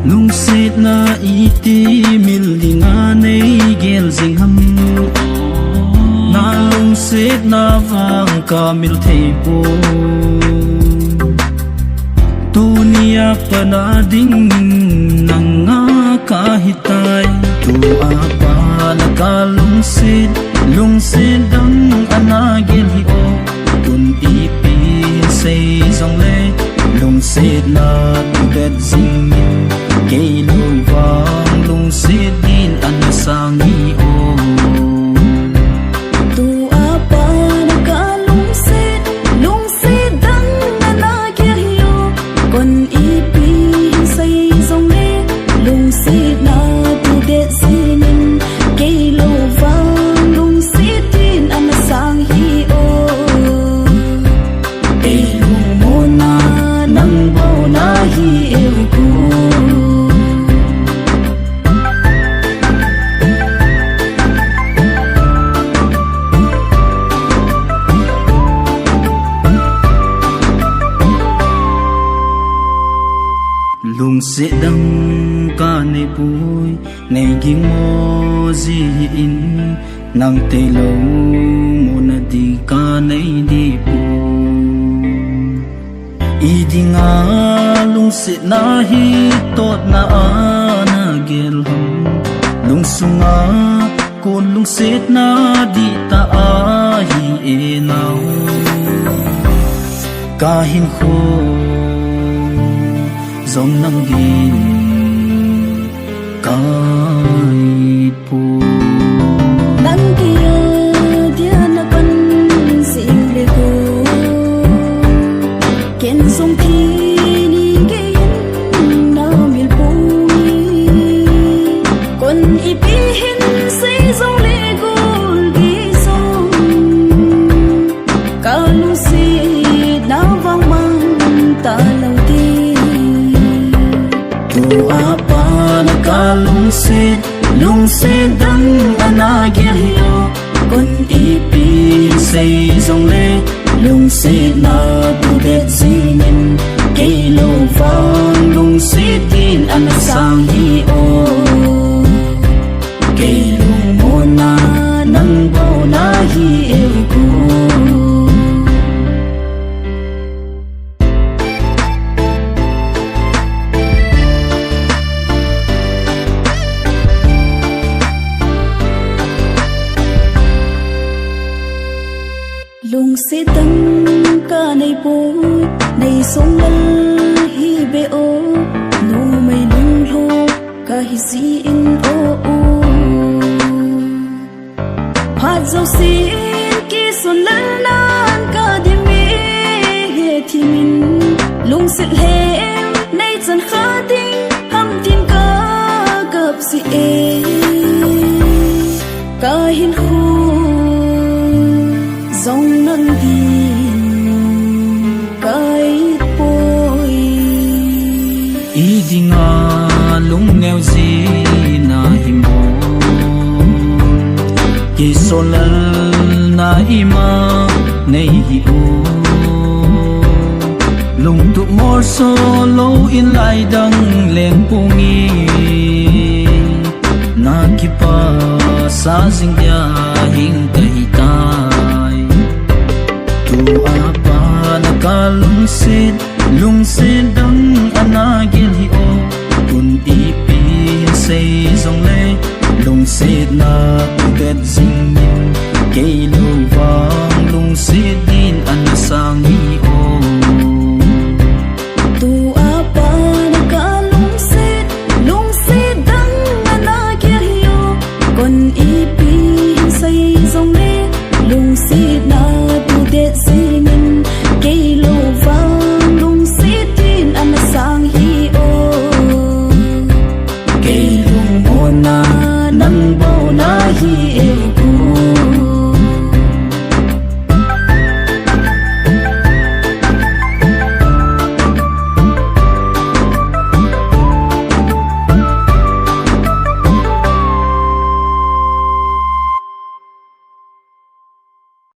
lung set na iti mil dinga nei gel jing ham na lung set na vang ka mil thei po tunia pana ding nanga ka hitai tu apa na ka lung set dang ana gel hi o tun ipi say dòng lê lung set na tu det jing cây lung vang lung set din ana sang hi o tu apa na ka lung set dang ana gel hi o kon ipi say dòng lê lung set na tu det jing cây lung vang lung set din ana sang hi o lung sẽ đăng ca này bùi này ging mo gì in nang tê lâu mo na đi ca này đi bù y đi nga lung sẽ na hi tot na na gel hum lung sunga con lung sẽ na đi ta hi e nau ca hin khô dòng nắng gin cay po nắng kia dia na pan sim le ko ken song thi ni ge na mil po kon ipi hin se dòng le gol gi song ka lu si na vang mang ta lâu ti tu apa na ka lung set dang ana gel hiyo kon ipi say dòng lê lung set na tu det jingin cây lâu vang lung set din ana sang hi o cây lung mo na nang bao na hi e ku lung sẽ đăng ca này bố này sông lân hi bê ô nô mây lung lô ca hi si in ô ô phát dấu xin kỳ xuân lân nan ca đi mi he thì mình lung sẽ lê nay dần khá tinh hâm tin ca gặp si e ca hin khu dòng nắng đi cái bôi y đi nga lung neo gì na him bo ki solal na ima nei hi o lung tu mor so lo in lai dang leng pungi na ki pa sa jing ya hing kai ta tu apa na ka lung set dang ana gel hi o kun ipi say dòng lê lung set na tu det jingin cây lâu vang lung set din ana sang hi o tu apa na ka lung set dang ana gel hi o kon ipi say dòng lê lung set na tu det jingin cây lâu vang lung set din ana sang hi o cây lung mo na nang